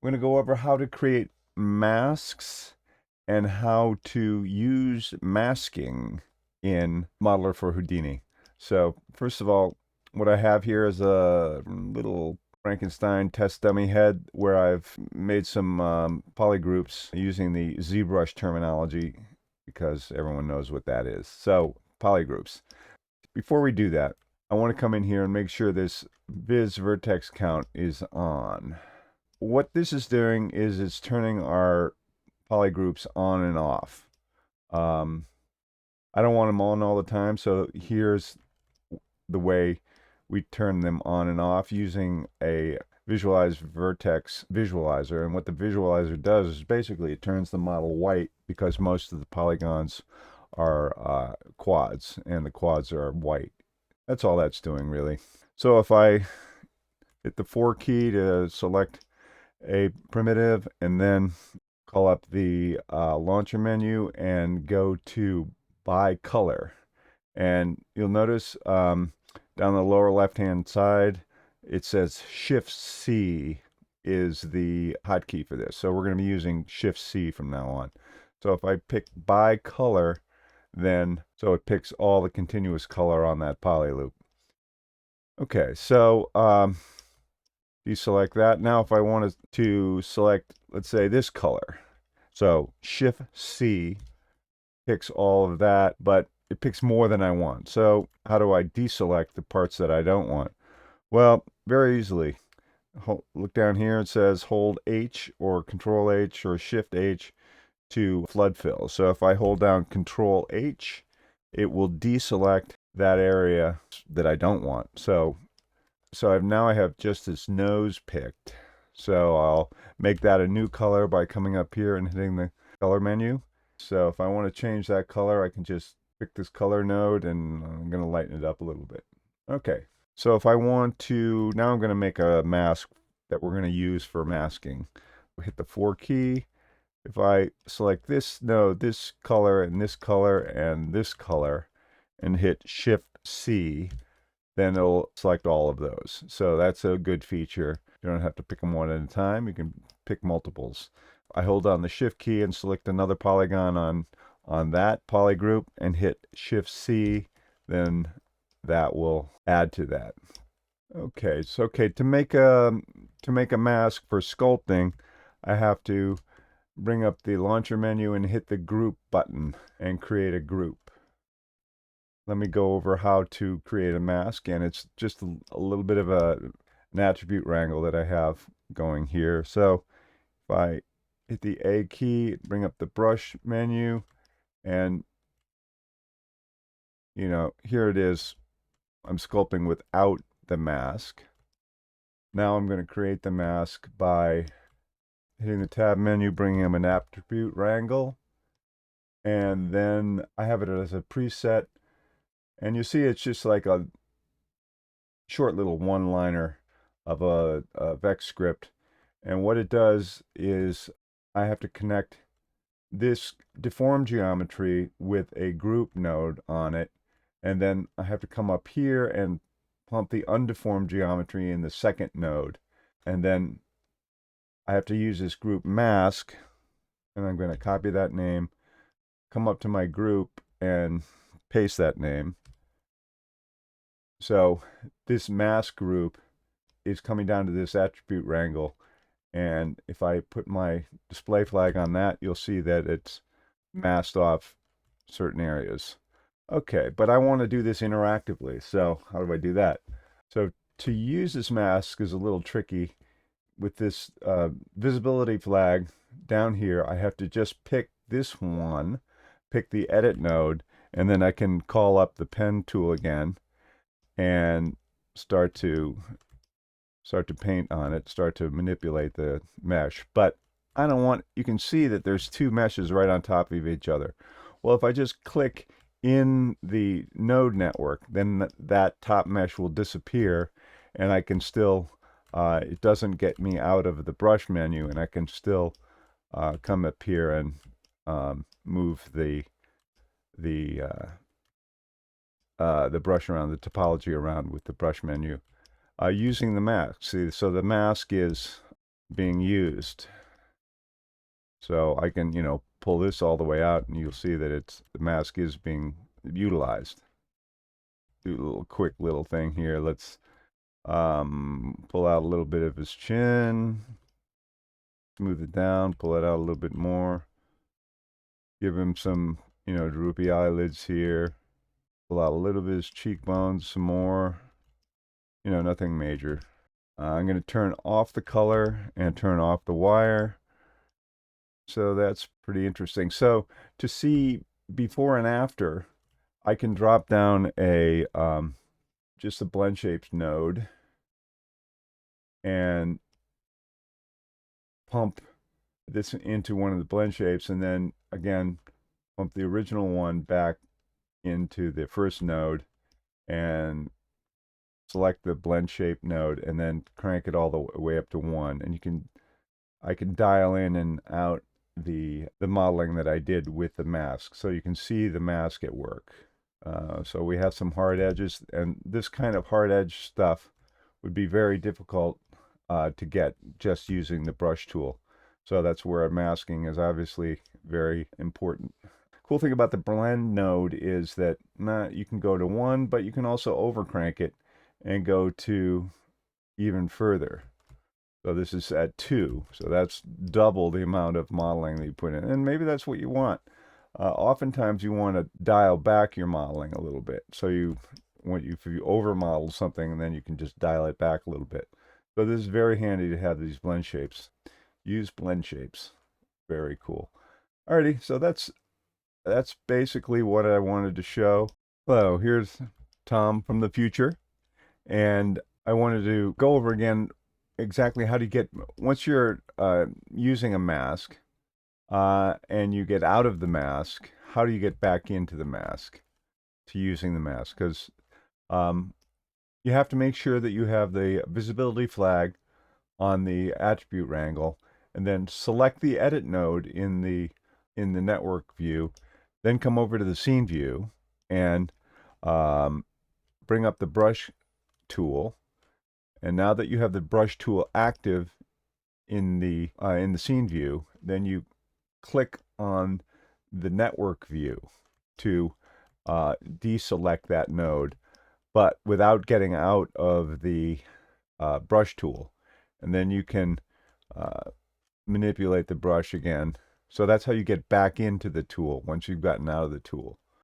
We're going to go over how to create masks and how to use masking in Modeler for Houdini. So first of all, what I have here is a little Frankenstein test dummy head where I've made some polygroups using the ZBrush terminology because everyone knows what that is. So polygroups. Before we do that, I want to come in here and make sure this Viz vertex count is on. What this is doing is it's turning our polygroups on and off. Um, I don't want them on all the time, so here's the way we turn them on and off using a visualize vertex visualizer. And what the visualizer does is basically it turns the model white because most of the polygons are quads, and the quads are white. That's all that's doing, really. So if I hit the 4 key to select a primitive and then call up the launcher menu and go to by color, and you'll notice down the lower left hand side it says Shift C is the hotkey for this, so we're going to be using Shift C from now on. So if I pick by color, then so it picks all the continuous color on that poly loop. Okay, so deselect that. Now if I wanted to select, let's say, this color, so Shift C picks all of that, but it picks more than I want. So how do I deselect the parts that I don't want? Well, very easily. Look down here, it says hold H or Control H or Shift H to flood fill. So if I hold down Control H, it will deselect that area that I don't want. So now I have just this nose picked. So I'll make that a new color by coming up here and hitting the color menu. So if I want to change that color, I can just pick this color node and I'm going to lighten it up a little bit. Okay, so if I want to, now I'm going to make a mask that we're going to use for masking. Hit the 4 key. If I select this node, this color, and this color, and this color, and hit Shift C, then it'll select all of those. So that's a good feature. You don't have to pick them one at a time. You can pick multiples. I hold down the Shift key and select another polygon on that poly group and hit Shift C, then that will add to that. Okay, so to make a mask for sculpting, I have to bring up the launcher menu and hit the group button and create a group. Let me go over how to create a mask, and it's just a little bit of an attribute wrangle that I have going here. So if I hit the A key, bring up the brush menu, and here it is. I'm sculpting without the mask. Now I'm going to create the mask by hitting the tab menu, bringing up an attribute wrangle, and then I have it as a preset. And you see it's just like a short little one-liner of a Vex script. And what it does is I have to connect this deformed geometry with a group node on it. And then I have to come up here and pump the undeformed geometry in the second node. And then I have to use this group mask. And I'm going to copy that name, come up to my group, and paste that name. So this mask group is coming down to this attribute wrangle, and if I put my display flag on that, you'll see that it's masked off certain areas. Okay, but I want to do this interactively, so how do I do that? So to use this mask is a little tricky. With this visibility flag down here, I have to just pick this one, pick the edit node, and then I can call up the pen tool again and start to paint on it, start to manipulate the mesh. But I don't want, you can see that there's two meshes right on top of each other. Well, if I just click in the node network, then that top mesh will disappear, and I can still, it doesn't get me out of the brush menu, and I can still come up here and move the brush around, the topology around with the brush menu using the mask. See, so the mask is being used. So I can, pull this all the way out and you'll see that the mask is being utilized. Do a little quick little thing here. Let's pull out a little bit of his chin, smooth it down, pull it out a little bit more. Give him some, droopy eyelids here. Pull out a little bit of his cheekbones, some more. Nothing major. I'm going to turn off the color and turn off the wire. So that's pretty interesting. So to see before and after, I can drop down just a blend shapes node and pump this into one of the blend shapes, and then again pump the original one back into the first node and select the blend shape node and then crank it all the way up to 1, and I can dial in and out the modeling that I did with the mask, so you can see the mask at work. So we have some hard edges, and this kind of hard edge stuff would be very difficult to get just using the brush tool. So that's where masking is obviously very important. Cool thing about the blend node is that you can go to 1, but you can also overcrank it and go to even further. So this is at 2, so that's double the amount of modeling that you put in, and maybe that's what you want. Oftentimes you want to dial back your modeling a little bit, so if you over model something, and then you can just dial it back a little bit. So this is very handy to have these blend shapes. Use blend shapes. Very cool. Alrighty, so that's basically what I wanted to show. Hello, here's Tom from the future, and I wanted to go over again exactly how to get, once you're using a mask and you get out of the mask, how do you get back into the mask to using the mask? Because you have to make sure that you have the visibility flag on the attribute wrangle, and then select the edit node in the network view, then come over to the scene view and bring up the brush tool. And now that you have the brush tool active in the scene view, then you click on the network view to deselect that node, but without getting out of the brush tool. And then you can manipulate the brush again. So that's how you get back into the tool once you've gotten out of the tool.